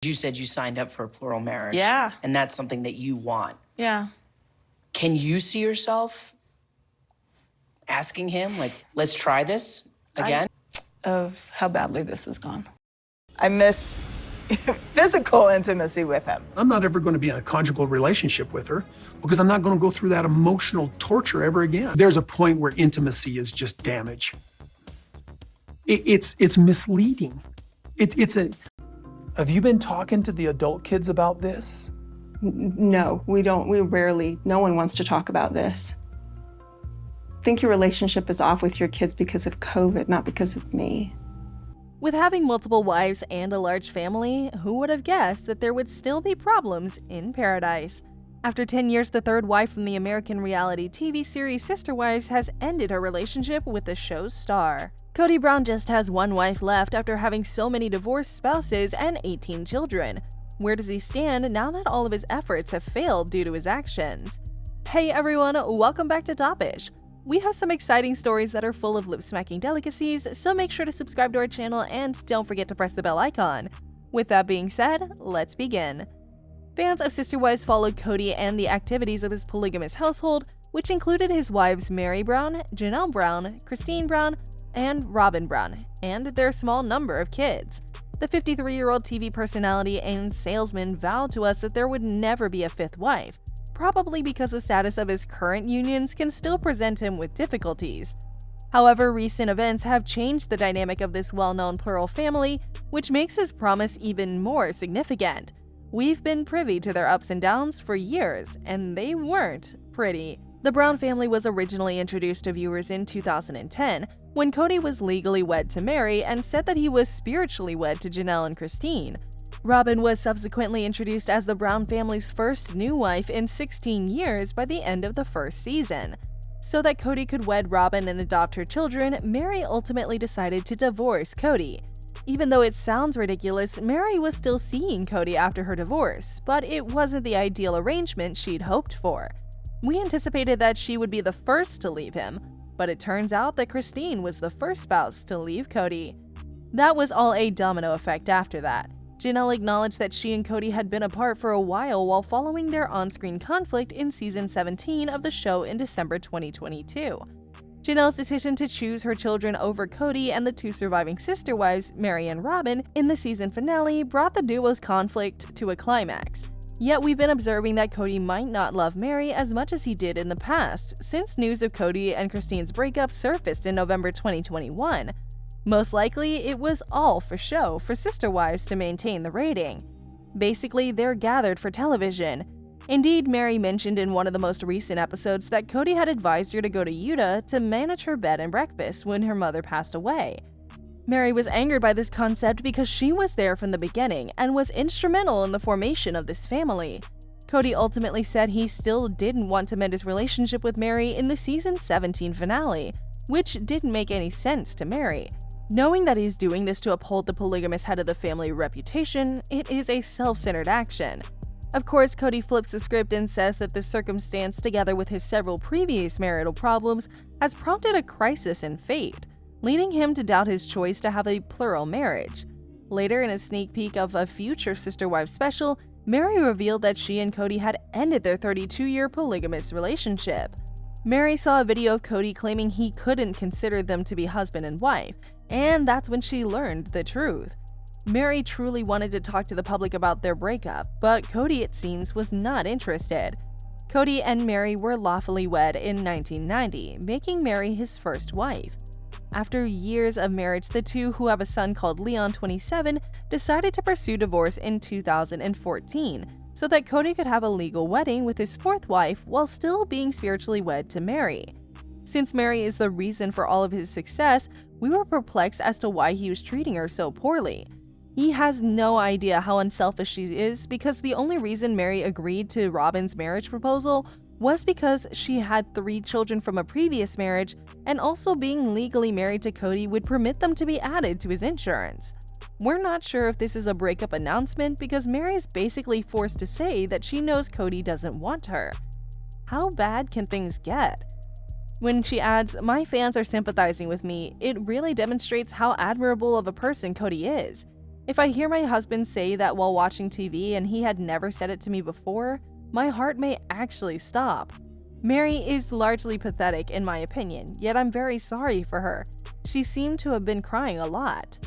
You said you signed up for a plural marriage. Yeah. And that's something that you want. Yeah. Can you see yourself asking him, like, let's try this again? Of how badly this has gone. I miss physical intimacy with him. I'm not ever going to be in a conjugal relationship with her because I'm not going to go through that emotional torture ever again. There's a point where intimacy is just damage. It's misleading. Have you been talking to the adult kids about this? No, we don't. No one wants to talk about this. I think your relationship is off with your kids because of COVID, not because of me. With having multiple wives and a large family, who would have guessed that there would still be problems in paradise? After 10 years, the third wife from the American reality TV series Sister Wives has ended her relationship with the show's star. Kody Brown just has one wife left after having so many divorced spouses and 18 children. Where does he stand now that all of his efforts have failed due to his actions? Hey everyone, welcome back to Topish. We have some exciting stories that are full of lip-smacking delicacies, so make sure to subscribe to our channel and don't forget to press the bell icon. With that being said, let's begin. Fans of Sister Wives followed Kody and the activities of his polygamous household, which included his wives Mary Brown, Janelle Brown, Christine Brown, and Robin Brown, and their small number of kids. The 53-year-old TV personality and salesman vowed to us that there would never be a fifth wife, probably because the status of his current unions can still present him with difficulties. However, recent events have changed the dynamic of this well-known plural family, which makes his promise even more significant. We've been privy to their ups and downs for years, and they weren't pretty. The Brown family was originally introduced to viewers in 2010, when Kody was legally wed to Mary and said that he was spiritually wed to Janelle and Christine. Robin was subsequently introduced as the Brown family's first new wife in 16 years by the end of the first season. So that Kody could wed Robin and adopt her children, Mary ultimately decided to divorce Kody. Even though it sounds ridiculous, Mary was still seeing Kody after her divorce, but it wasn't the ideal arrangement she'd hoped for. We anticipated that she would be the first to leave him, but it turns out that Christine was the first spouse to leave Kody. That was all a domino effect after that. Janelle acknowledged that she and Kody had been apart for a while following their on-screen conflict in season 17 of the show in December 2022. Janelle's decision to choose her children over Kody and the two surviving sister wives, Mary and Robin, in the season finale brought the duo's conflict to a climax. Yet we've been observing that Kody might not love Mary as much as he did in the past, since news of Kody and Christine's breakup surfaced in November 2021. Most likely, it was all for show for Sister Wives to maintain the rating. Basically, they're gathered for television. Indeed, Mary mentioned in one of the most recent episodes that Kody had advised her to go to Utah to manage her bed and breakfast when her mother passed away. Mary was angered by this concept because she was there from the beginning and was instrumental in the formation of this family. Kody ultimately said he still didn't want to mend his relationship with Mary in the season 17 finale, which didn't make any sense to Mary. Knowing that he's doing this to uphold the polygamous head of the family reputation, it is a self-centered action. Of course, Kody flips the script and says that this circumstance, together with his several previous marital problems, has prompted a crisis in fate, leading him to doubt his choice to have a plural marriage. Later, in a sneak peek of a future Sister Wives special, Mary revealed that she and Kody had ended their 32-year polygamous relationship. Mary saw a video of Kody claiming he couldn't consider them to be husband and wife, and that's when she learned the truth. Mary truly wanted to talk to the public about their breakup, but Kody, it seems, was not interested. Kody and Mary were lawfully wed in 1990, making Mary his first wife. After years of marriage, the two, who have a son called Leon, 27, decided to pursue divorce in 2014 so that Kody could have a legal wedding with his fourth wife while still being spiritually wed to Mary. Since Mary is the reason for all of his success, we were perplexed as to why he was treating her so poorly. He has no idea how unselfish she is because the only reason Mary agreed to Robin's marriage proposal was because she had 3 children from a previous marriage, and also being legally married to Kody would permit them to be added to his insurance. We're not sure if this is a breakup announcement because Mary is basically forced to say that she knows Kody doesn't want her. How bad can things get? When she adds, "My fans are sympathizing with me," it really demonstrates how admirable of a person Kody is. If I hear my husband say that while watching TV and he had never said it to me before, my heart may actually stop. Mary is largely pathetic in my opinion, yet I'm very sorry for her. She seemed to have been crying a lot.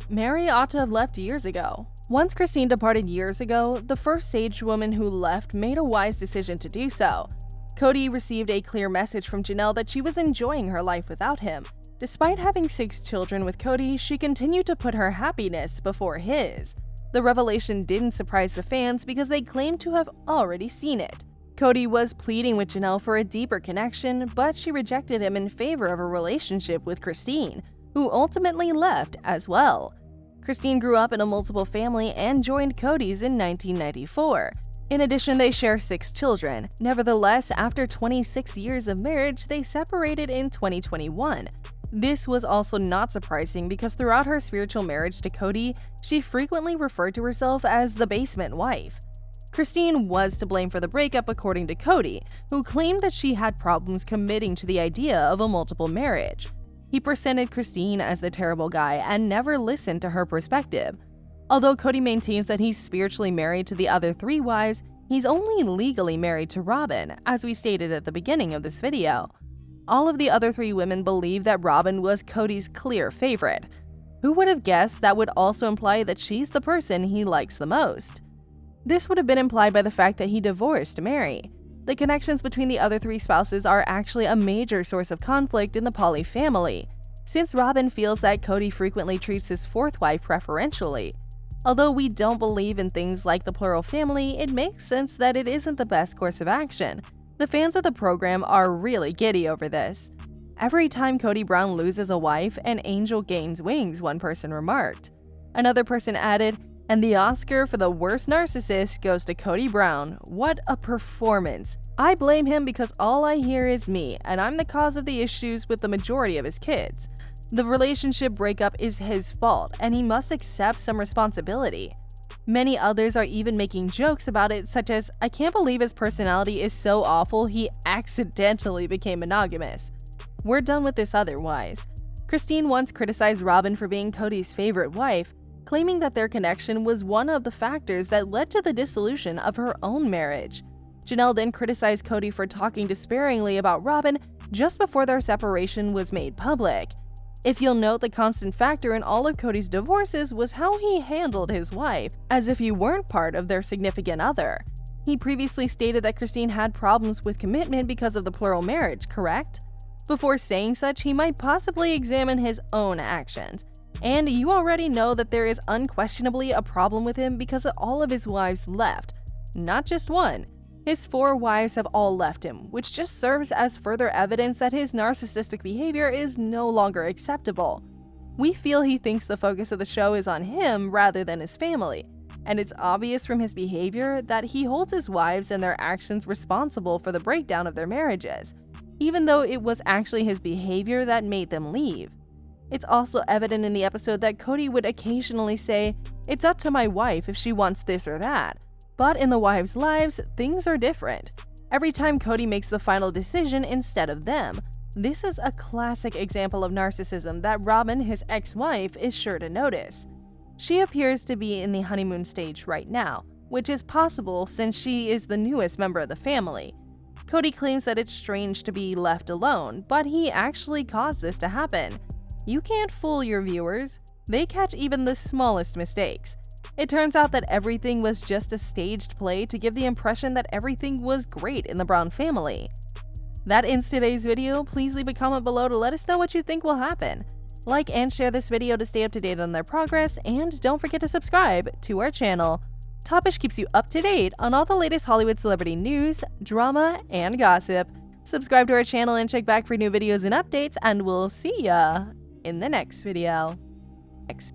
Mary ought to have left years ago. Once Christine departed years ago, the first Sage woman who left made a wise decision to do so. Kody received a clear message from Janelle that she was enjoying her life without him. Despite having 6 children with Kody, she continued to put her happiness before his. The revelation didn't surprise the fans because they claimed to have already seen it. Kody was pleading with Janelle for a deeper connection, but she rejected him in favor of a relationship with Christine, who ultimately left as well. Christine grew up in a multiple family and joined Kody's in 1994. In addition, they share 6 children. Nevertheless, after 26 years of marriage, they separated in 2021. This was also not surprising because throughout her spiritual marriage to Kody, she frequently referred to herself as the basement wife. Christine was to blame for the breakup according to Kody, who claimed that she had problems committing to the idea of a multiple marriage. He presented Christine as the terrible guy and never listened to her perspective. Although Kody maintains that he's spiritually married to the other 3 wives, he's only legally married to Robyn, as we stated at the beginning of this video. All of the other 3 women believe that Robyn was Kody's clear favorite. Who would have guessed that would also imply that she's the person he likes the most? This would have been implied by the fact that he divorced Mary. The connections between the other 3 spouses are actually a major source of conflict in the Poly family, since Robyn feels that Kody frequently treats his 4th wife preferentially. Although we don't believe in things like the plural family, it makes sense that it isn't the best course of action. The fans of the program are really giddy over this. Every time Kody Brown loses a wife, an angel gains wings, one person remarked. Another person added, and the Oscar for the worst narcissist goes to Kody Brown. What a performance. I blame him because all I hear is me, and I'm the cause of the issues with the majority of his kids. The relationship breakup is his fault, and he must accept some responsibility. Many others are even making jokes about it, such as, I can't believe his personality is so awful he accidentally became monogamous. We're done with this otherwise. Christine once criticized Robyn for being Kody's favorite wife, claiming that their connection was one of the factors that led to the dissolution of her own marriage. Janelle then criticized Kody for talking disparagingly about Robyn just before their separation was made public. If you'll note, the constant factor in all of Kody's divorces was how he handled his wife, as if he weren't part of their significant other. He previously stated that Christine had problems with commitment because of the plural marriage, correct? Before saying such, he might possibly examine his own actions. And you already know that there is unquestionably a problem with him because all of his wives left. Not just one. His 4 wives have all left him, which just serves as further evidence that his narcissistic behavior is no longer acceptable. We feel he thinks the focus of the show is on him rather than his family, and it's obvious from his behavior that he holds his wives and their actions responsible for the breakdown of their marriages, even though it was actually his behavior that made them leave. It's also evident in the episode that Kody would occasionally say, "It's up to my wife if she wants this or that." But in the wives' lives, things are different. Every time Kody makes the final decision instead of them. This is a classic example of narcissism that Robyn, his ex-wife, is sure to notice. She appears to be in the honeymoon stage right now, which is possible since she is the newest member of the family. Kody claims that it's strange to be left alone, but he actually caused this to happen. You can't fool your viewers. They catch even the smallest mistakes. It turns out that everything was just a staged play to give the impression that everything was great in the Brown family. That ends today's video. Please leave a comment below to let us know what you think will happen. Like and share this video to stay up to date on their progress, and don't forget to subscribe to our channel. Topish keeps you up to date on all the latest Hollywood celebrity news, drama, and gossip. Subscribe to our channel and check back for new videos and updates, and we'll see ya in the next video. Thanks.